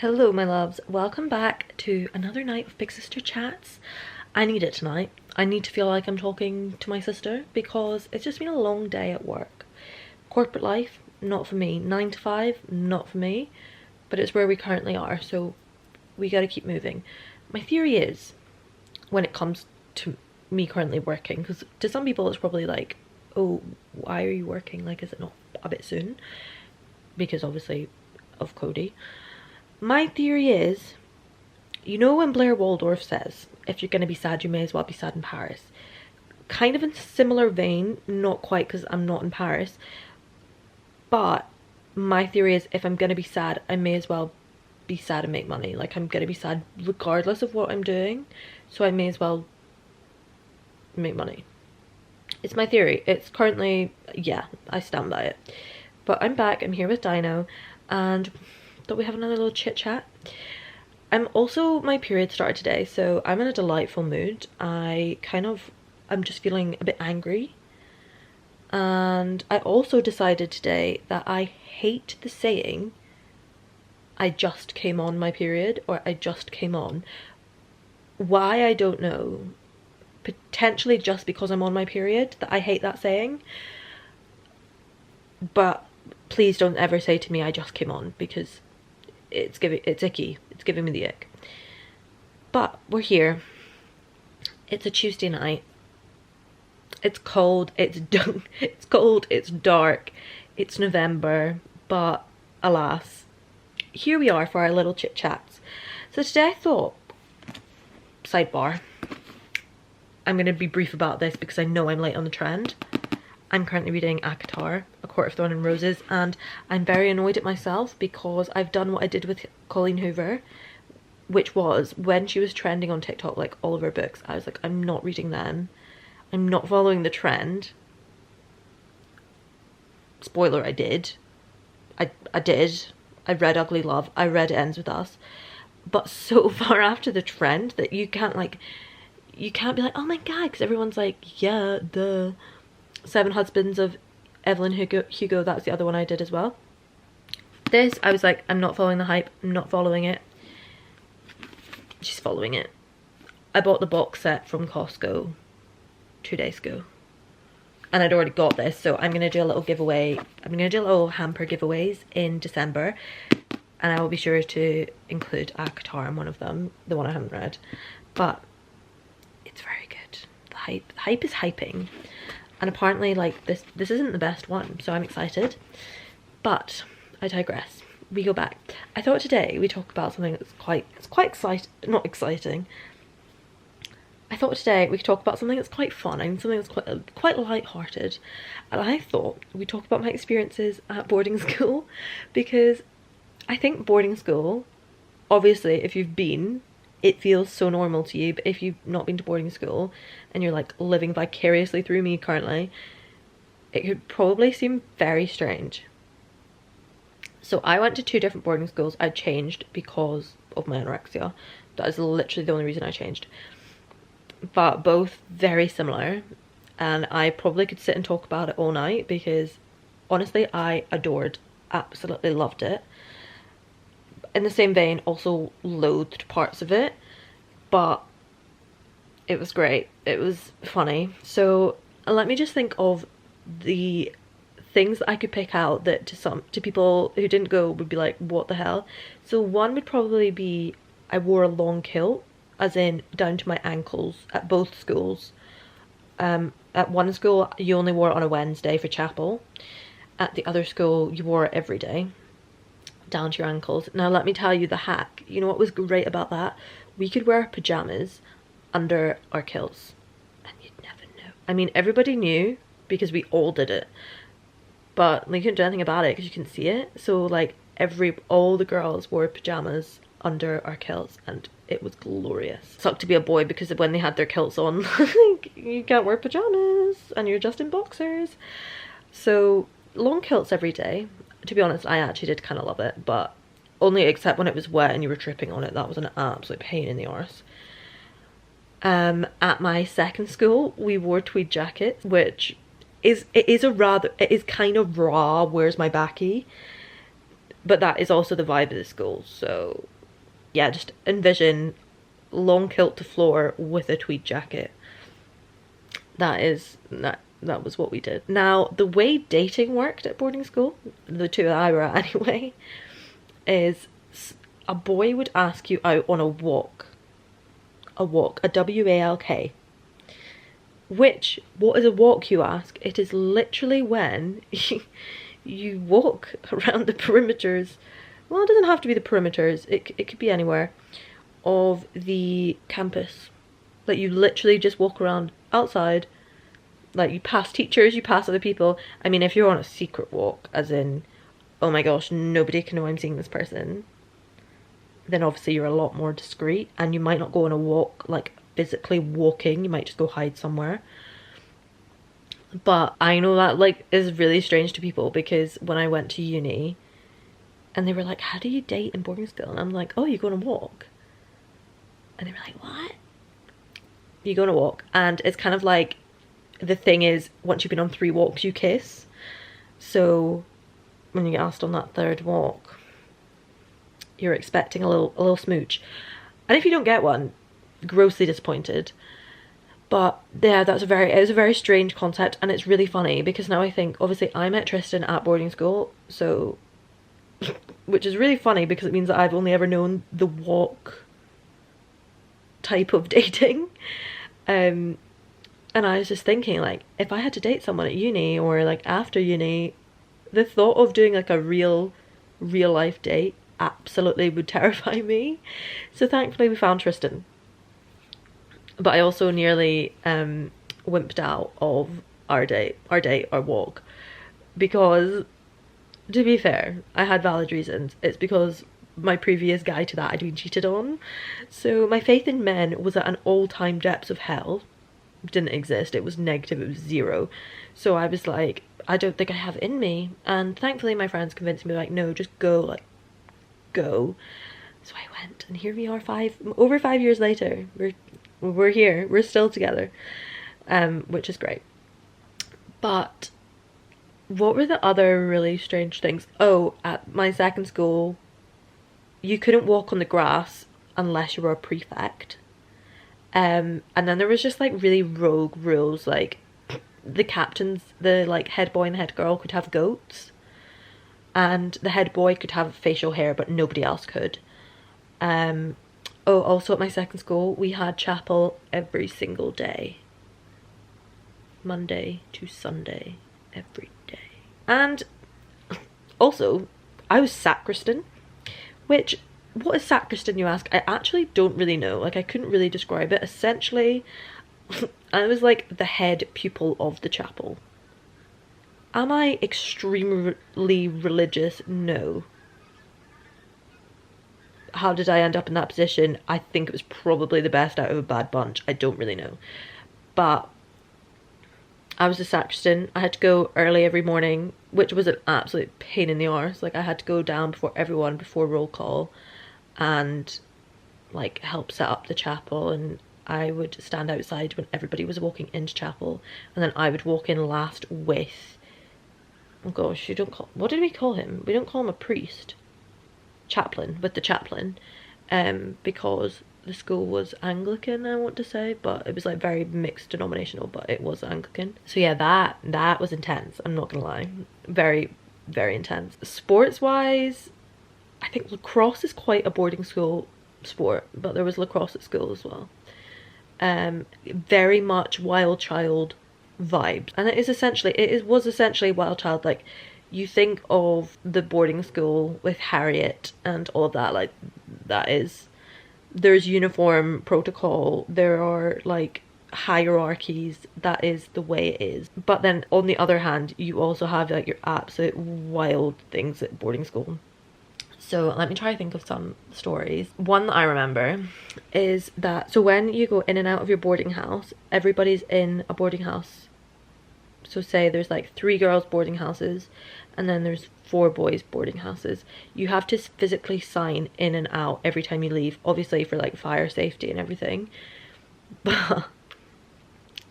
Hello my loves, welcome back to another night of Big Sister Chats. I need it tonight. I need to feel like I'm talking to my sister because it's just been a long day at work. Corporate life, not for me. 9 to 5, not for me. But it's where we currently are, so we gotta keep moving. My theory is, when it comes to me currently working, because to some people it's probably like, oh, why are you working? Like, is it not a bit soon? Because obviously of Cody. My theory is, you know when Blair Waldorf says, if you're going to be sad, you may as well be sad in Paris. Kind of in similar vein, not quite because I'm not in Paris, but my theory is if I'm going to be sad, I may as well be sad and make money. Like, I'm going to be sad regardless of what I'm doing, so I may as well make money. It's my theory. It's currently, yeah, I stand by it. But I'm back, I'm here with Dino, and thought we have another little chit chat. My period started today, so I'm in a delightful mood. I'm just feeling a bit angry. And I also decided today that I hate the saying, I just came on my period, or I just came on. Why, I don't know. Potentially just because I'm on my period, that I hate that saying. But please don't ever say to me, I just came on, because it's icky. It's giving me the ick. But we're here. It's a Tuesday night. It's cold. It's cold. It's dark. It's November. But alas, here we are for our little chit chats. So today I thought, sidebar, I'm going to be brief about this because I know I'm late on the trend. I'm currently reading A Court of Thorn and Roses, and I'm very annoyed at myself because I've done what I did with Colleen Hoover, which was, when she was trending on TikTok, like all of her books, I was like, I'm not reading them. I'm not following the trend. Spoiler, I did. I did. I read Ugly Love. I read It Ends With Us. But so far after the trend that you can't be like, oh my god, because everyone's like, yeah, the Seven Husbands of Evelyn Hugo, that's the other one I did as well. This, I was like, I'm not following the hype, I'm not following it. She's following it. I bought the box set from Costco 2 days ago. And I'd already got this, so I'm going to do a little giveaway. I'm going to do a little hamper giveaways in December. And I will be sure to include ACOTAR in one of them, the one I haven't read. But it's very good. The hype is hyping. And apparently, like, this isn't the best one, so I'm excited. But I digress. We go back. I thought today we talk about something that's quite exciting, not exciting. I thought today we could talk about something that's quite fun and something that's quite light-hearted. And I thought we'd talk about my experiences at boarding school, because I think boarding school, obviously, if you've been, it feels so normal to you, but if you've not been to boarding school and you're like living vicariously through me currently, it could probably seem very strange. So I went to 2 different boarding schools. I changed because of my anorexia. That is literally the only reason I changed. But both very similar, and I probably could sit and talk about it all night because honestly I absolutely loved it. In the same vein, also loathed parts of it, but it was great. It was funny. So let me just think of the things that I could pick out that to people who didn't go would be like, what the hell? So one would probably be, I wore a long kilt, as in down to my ankles at both schools. At one school you only wore it on a Wednesday for chapel. At the other school you wore it every day, down to your ankles. Now let me tell you the hack. You know what was great about that? We could wear pajamas under our kilts and you'd never know. I mean, everybody knew because we all did it, but we couldn't do anything about it because you couldn't see it. So like all the girls wore pajamas under our kilts and it was glorious. Sucked to be a boy because when they had their kilts on, you can't wear pajamas and you're just in boxers. So long kilts every day. To be honest, I actually did kind of love it, but only except when it was wet and you were tripping on it. That was an absolute pain in the arse. At my second school, we wore tweed jackets, which is kind of raw, where's my backy, But that is also the vibe of the school. So yeah, just envision long kilt to floor with a tweed jacket. That was what we did. Now, the way dating worked at boarding school, the two that I were at anyway, is a boy would ask you out on a walk. A walk, a WALK. Which, what is a walk, you ask? It is literally when you walk around the perimeters. Well, it doesn't have to be the perimeters, it could be anywhere, of the campus. Like, you literally just walk around outside. Like, you pass teachers, you pass other people. I mean, if you're on a secret walk, as in, oh my gosh, nobody can know I'm seeing this person, then obviously you're a lot more discreet, and you might not go on a walk, like, physically walking. You might just go hide somewhere. But I know that, like, is really strange to people, because when I went to uni, and they were like, how do you date in boarding school? And I'm like, oh, you go on a walk. And they were like, what? You go on a walk, and it's kind of like, the thing is, once you've been on 3 walks, you kiss. So when you get asked on that 3rd walk, you're expecting a little smooch. And if you don't get one, grossly disappointed. But yeah, it was a very strange concept, and it's really funny because now I think, obviously I met Tristan at boarding school, so which is really funny because it means that I've only ever known the walk type of dating. And I was just thinking, like, if I had to date someone at uni or like after uni, the thought of doing like a real life date absolutely would terrify me. So thankfully we found Tristan. But I also nearly wimped out of our walk, because, to be fair, I had valid reasons. It's because my previous guy to that I'd been cheated on. So my faith in men was at an all-time depths of hell. Didn't exist. It was negative. It was 0. So I was like, I don't think I have it in me. And thankfully my friends convinced me, like, no, just go, like, go. So I went, and here we are over 5 years later. We're here. We're still together, which is great. But what were the other really strange things? Oh, at my second school, you couldn't walk on the grass unless you were a prefect. And then there was just like really rogue rules, like the captains, the like head boy and head girl could have goats, and the head boy could have facial hair, but nobody else could. Oh, also at my second school, we had chapel every single day. Monday to Sunday, every day. And also, I was sacristan, which, what is sacristan, you ask? I actually don't really know. Like, I couldn't really describe it. Essentially, I was like the head pupil of the chapel. Am I extremely religious? No. How did I end up in that position? I think it was probably the best out of a bad bunch. I don't really know. But I was a sacristan. I had to go early every morning, which was an absolute pain in the arse. Like, I had to go down before everyone, before roll call, and like help set up the chapel. And I would stand outside when everybody was walking into chapel, and then I would walk in last with, oh gosh, what did we call him? We don't call him a priest. Chaplain, with the chaplain, because the school was Anglican, I want to say, but it was like very mixed denominational, but it was Anglican. So yeah, that was intense, I'm not gonna lie. Very, very intense. Sports wise, I think lacrosse is quite a boarding school sport, but there was lacrosse at school as well. Very much wild child vibes, and it was essentially wild child. Like, you think of the boarding school with Harriet and all of that, like, there's uniform protocol, there are like hierarchies, that is the way it is. But then on the other hand, you also have like your absolute wild things at boarding school. So let me try to think of some stories. One that I remember is that, so when you go in and out of your boarding house, everybody's in a boarding house. So say there's like 3 girls boarding houses, and then there's 4 boys boarding houses. You have to physically sign in and out every time you leave, obviously for like fire safety and everything. But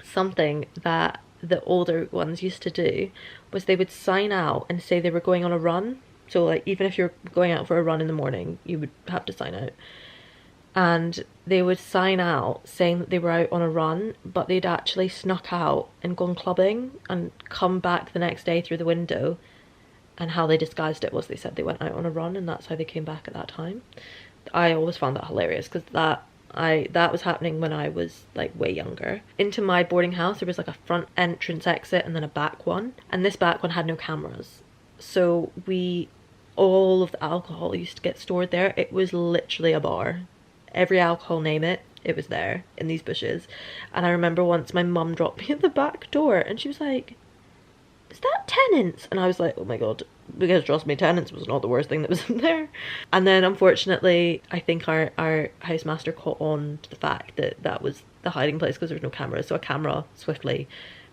something that the older ones used to do was they would sign out and say they were going on a run. So like even if you're going out for a run in the morning, you would have to sign out. And they would sign out saying that they were out on a run, but they'd actually snuck out and gone clubbing and come back the next day through the window. And how they disguised it was they said they went out on a run, and that's how they came back at that time. I always found that hilarious, because that was happening when I was like way younger. Into my boarding house there was like a front entrance exit and then a back one, and this back one had no cameras. So all of the alcohol used to get stored there. It was literally a bar. Every alcohol, name it, it was there in these bushes. And I remember once my mum dropped me at the back door and she was like, "Is that tenants?" And I was like, oh my god, because trust me, tenants was not the worst thing that was in there. And then unfortunately, I think our housemaster caught on to the fact that that was the hiding place because there was no cameras. So a camera swiftly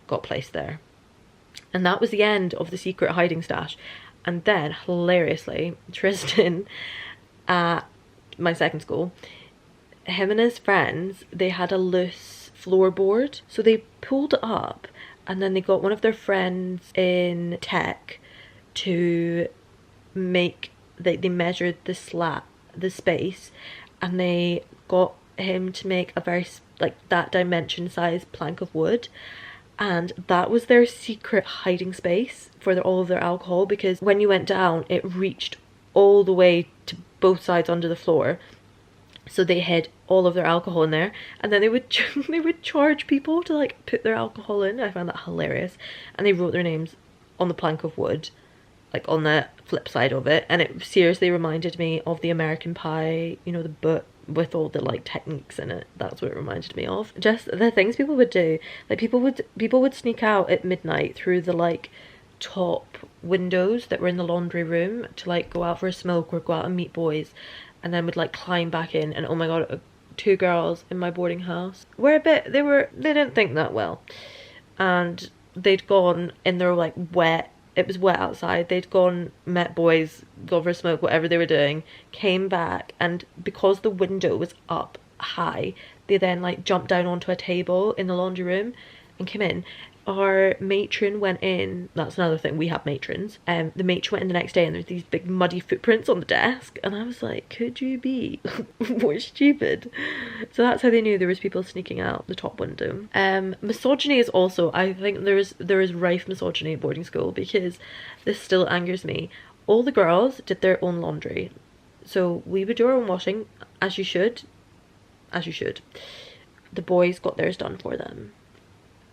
got placed there. And that was the end of the secret hiding stash. And then, hilariously, Tristan at my second school, him and his friends, they had a loose floorboard. So they pulled it up, and then they got one of their friends in tech to make, they measured the space, and they got him to make a very, like, that dimension size plank of wood. And that was their secret hiding space for all of their alcohol, because when you went down, it reached all the way to both sides under the floor. So they hid all of their alcohol in there, and then they would charge people to like put their alcohol in. I found that hilarious. And they wrote their names on the plank of wood, like on the flip side of it, and it seriously reminded me of the American Pie, you know, the book with all the like techniques in it. That's what it reminded me of. Just the things people would do. Like people would sneak out at midnight through the like top windows that were in the laundry room to like go out for a smoke or go out and meet boys, and then would like climb back in. And oh my god, 2 girls in my boarding house were they didn't think that well, and they'd gone in their like wet, it was wet outside, they'd gone, met boys, gone for a smoke, whatever they were doing, came back, and because the window was up high, they then like jumped down onto a table in the laundry room and came in. Our matron went in, that's another thing, we have matrons, the matron went in the next day and there's these big muddy footprints on the desk, and I was like, could you be more stupid? So that's how they knew there was people sneaking out the top window. Misogyny is also, I think there is rife misogyny at boarding school, because this still angers me. All the girls did their own laundry, so we would do our own washing, as you should. The boys got theirs done for them.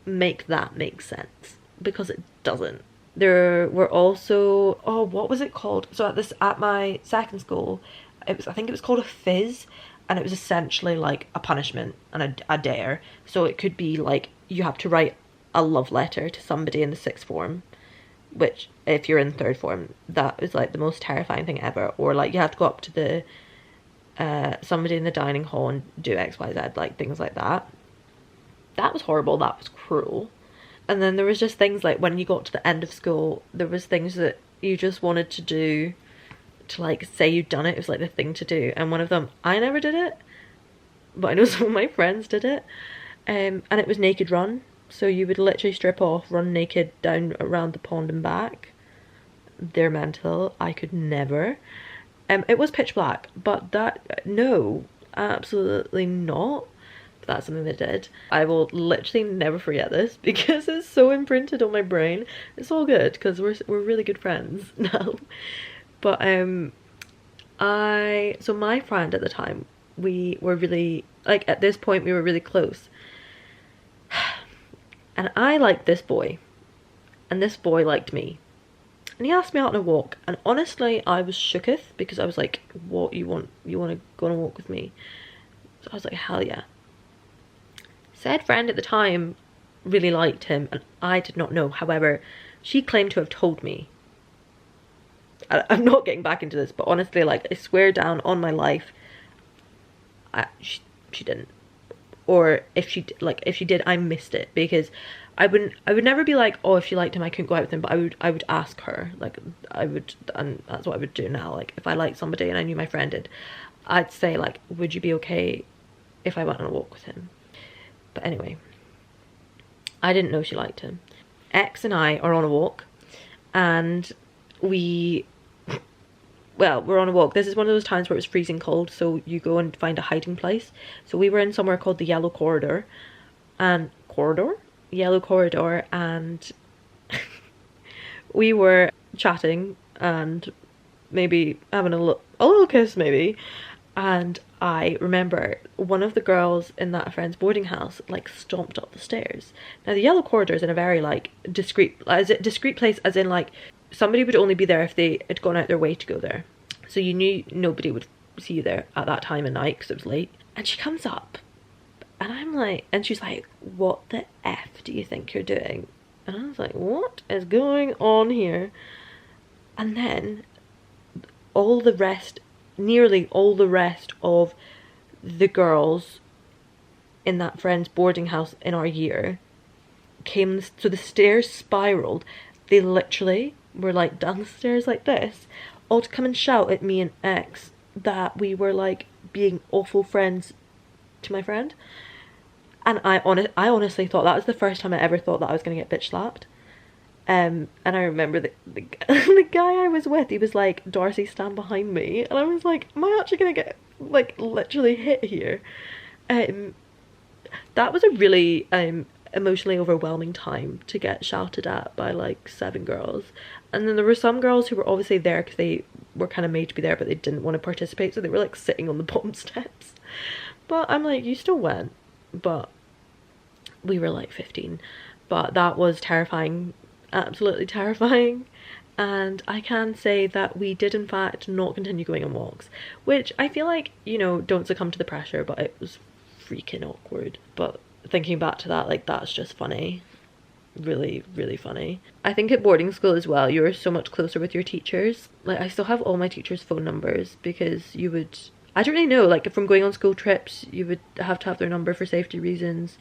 Make that make sense, because it doesn't. There were also, oh, what was it called? So at my second school, I think it was called a fizz, and it was essentially like a punishment and a dare. So it could be like you have to write a love letter to somebody in the 6th form, which if you're in 3rd form, that is like the most terrifying thing ever. Or like you have to go up to the somebody in the dining hall and do XYZ, like things like that. That was horrible, that was cruel. And then there was just things like when you got to the end of school, there was things that you just wanted to do to like say you'd done it. It was like the thing to do. And one of them, I never did it, but I know some of my friends did it. And it was naked run. So you would literally strip off, run naked down around the pond and back. They're mental. I could never. It was pitch black, but no, absolutely not. That's something they did. I will literally never forget this because it's so imprinted on my brain. It's all good because we're really good friends now. But so my friend at the time, we were really, like, at this point we were really close, and I liked this boy and this boy liked me, and he asked me out on a walk, and honestly I was shooketh because I was like, what, you want to go on a walk with me? So I was like, hell yeah. Said friend at the time really liked him, and I did not know. However, she claimed to have told me. I'm not getting back into this, but honestly, like, I swear down on my life, she didn't. Or if she did, I missed it, because I would never be like, oh, if she liked him, I couldn't go out with him. But I would ask her, like, and that's what I would do now. Like, if I liked somebody and I knew my friend did, I'd say, like, would you be okay if I went on a walk with him? But anyway, I didn't know she liked him. X and I are on a walk, and we well, we're on a walk. This is one of those times where it was freezing cold, so you go and find a hiding place. So we were in somewhere called the Yellow Corridor, and Yellow Corridor, and we were chatting and maybe having a little kiss maybe. And I remember one of the girls in that friend's boarding house like stomped up the stairs. Now the Yellow Corridor is in a very like discreet place, as in like somebody would only be there if they had gone out their way to go there. So you knew nobody would see you there at that time of night because it was late. And she comes up and I'm like, and she's like, what the F do you think you're doing? And I was like, what is going on here? And then nearly all the rest of the girls in that friend's boarding house in our year came, so the stairs spiraled. They literally were like down the stairs like this, all to come and shout at me and X that we were like being awful friends to my friend. And I honestly thought that was the first time I ever thought that I was going to get bitch slapped. And I remember the guy I was with, he was like, Darcy, stand behind me. And I was like, am I actually going to get like literally hit here? That was a really emotionally overwhelming time to get shouted at by like 7 girls. And then there were some girls who were obviously there because they were kind of made to be there, but they didn't want to participate, so they were like sitting on the bottom steps. But I'm like, you still went. But we were like 15. But that was terrifying, absolutely terrifying. And I can say that we did in fact not continue going on walks, which I feel like, you know, don't succumb to the pressure, but it was freaking awkward. But thinking back to that, like, that's just funny. Really, really funny. I think at boarding school as well, you were so much closer with your teachers. Like, I still have all my teachers' phone numbers because you would, I don't really know, like from going on school trips, you would have to have their number for safety reasons.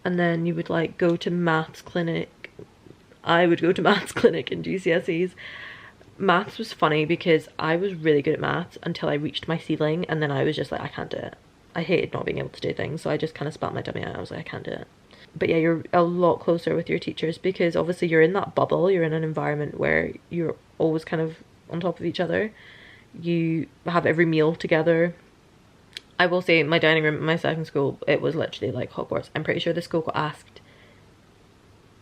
And then you would like go to maths clinic. I would go to maths clinic in GCSEs. Maths was funny because I was really good at maths until I reached my ceiling, and then I was just like, I can't do it. I hated not being able to do things, so I just kind of spat my dummy out. I was like, I can't do it. But yeah, you're a lot closer with your teachers because obviously you're in that bubble, you're in an environment where you're always kind of on top of each other. You have every meal together. I will say my dining room at my second school, it was literally like Hogwarts. I'm pretty sure the school got asked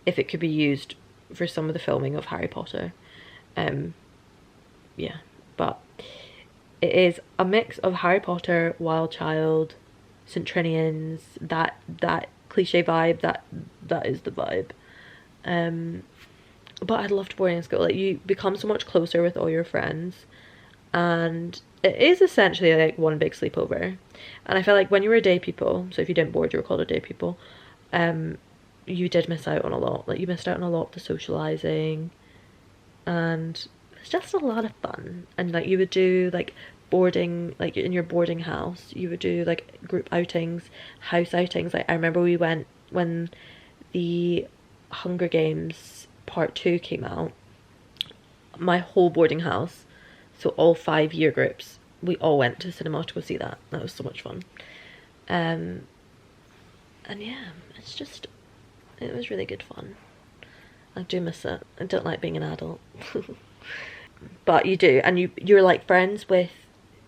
if it could be used for some of the filming of Harry Potter. Yeah, but it is a mix of Harry Potter, Wild Child, St. Trinians, that cliche vibe, that is the vibe. But I loved boarding school. Like, you become so much closer with all your friends, and it is essentially like one big sleepover. And I feel like when you were a day pupil, so if you didn't board, you were called a day pupil, you did miss out on a lot. Like, you missed out on a lot of the socializing, and it's just a lot of fun. And like, you would do like boarding, like in your boarding house, you would do like group outings, house outings. Like, I remember we went when the Hunger Games Part 2 came out. My whole boarding house, so all 5 year groups, we all went to cinema to go see that. That was so much fun. And yeah, it's just, it was really good fun. I do miss it. I don't like being an adult. But you do, and you're like friends with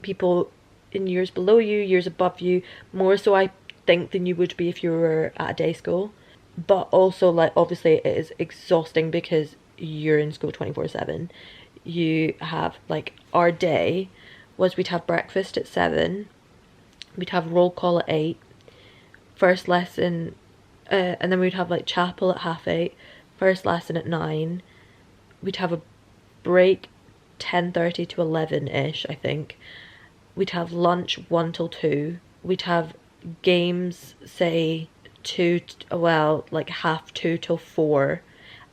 people in years below you, years above you, more so I think than you would be if you were at a day school. But also, like, obviously it is exhausting because you're in school 24/7. You have, like, our day was we'd have breakfast at 7, we'd have roll call at 8, first lesson, and then we'd have like chapel at 8:30, first lesson at 9, we'd have a break 10:30 to 11ish, I think. We'd have lunch 1 till 2. We'd have games, say 2, well, like 2:30 till 4.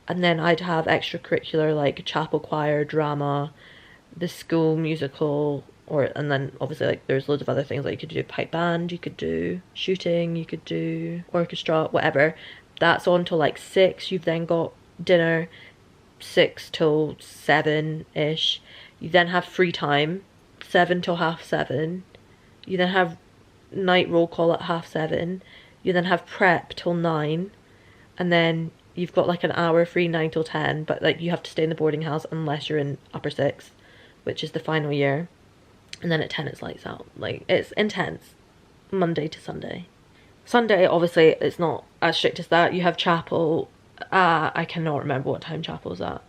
And then I'd have extracurricular like chapel choir, drama, the school musical, and then obviously like there's loads of other things. Like, you could do pipe band, you could do shooting, you could do orchestra, whatever. That's on till like 6. You've then got dinner 6 till 7ish. You then have free time 7 till 7:30. You then have night roll call at 7:30. You then have prep till 9, and then you've got like an hour free 9 till 10, but like you have to stay in the boarding house unless you're in upper 6. which is the final year. And then at 10 it's lights out. Like, it's intense. Monday to Sunday. Sunday, obviously, it's not as strict as that. You have chapel. I cannot remember what time chapel's at.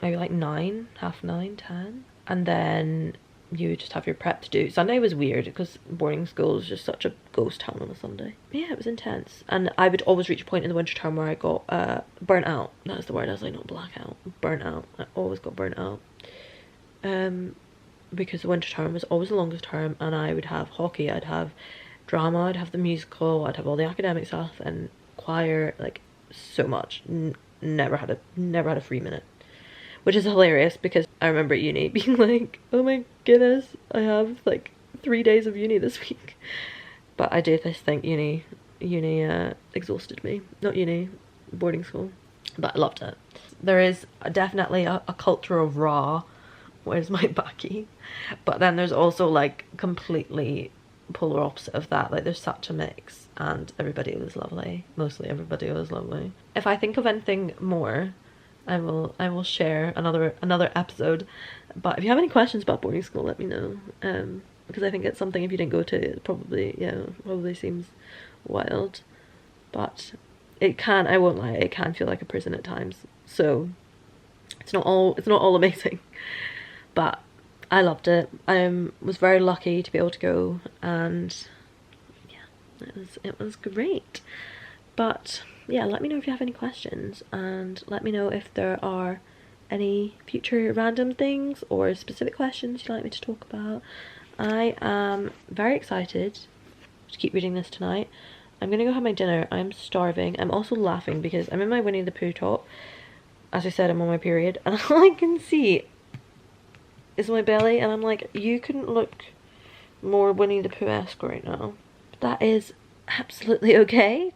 Maybe like 9, half 9, 10. And then you just have your prep to do. Sunday was weird because boarding school is just such a ghost town on a Sunday. Yeah, it was intense. And I would always reach a point in the winter term where I got burnt out. That's the word. I was like, not blackout, burnt out. I always got burnt out. Because the winter term was always the longest term, and I would have hockey, I'd have drama, I'd have the musical, I'd have all the academic stuff and choir, like so much. Never had a free minute. Which is hilarious because I remember at uni being like, oh my goodness, I have like 3 days of uni this week. But I do think uni exhausted me. Not uni, boarding school. But I loved it. There is definitely a culture of raw. Where's my backy? But then there's also like completely polar opposite of that. Like there's such a mix, and everybody was lovely. Mostly everybody was lovely. If I think of anything more, I will share another episode. But if you have any questions about boarding school, let me know. Because I think it's something, if you didn't go to, it probably seems wild. But it can, I won't lie, it can feel like a prison at times. So it's not all amazing. But I loved it. I was very lucky to be able to go, and yeah, it was great. But yeah, let me know if you have any questions, and let me know if there are any future random things or specific questions you'd like me to talk about. I am very excited to keep reading this tonight. I'm gonna go have my dinner. I'm starving. I'm also laughing because I'm in my Winnie the Pooh top. As I said, I'm on my period, and all I can see is my belly, and I'm like, you couldn't look more Winnie the Pooh-esque right now. But that is absolutely okay.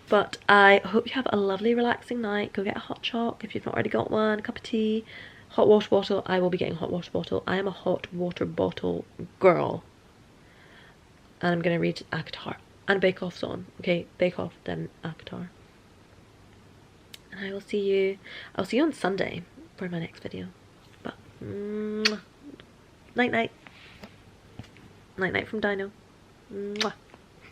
But I hope you have a lovely relaxing night. Go get a hot choc if you've not already got one, a cup of tea, hot water bottle. I will be getting a hot water bottle. I am a hot water bottle girl. And I'm gonna read ACOTAR. And Bake Off's on. Okay, Bake Off, then ACOTAR. And I will see you, I'll see you on Sunday for my next video. But night night. Night night from Dino. Mwah.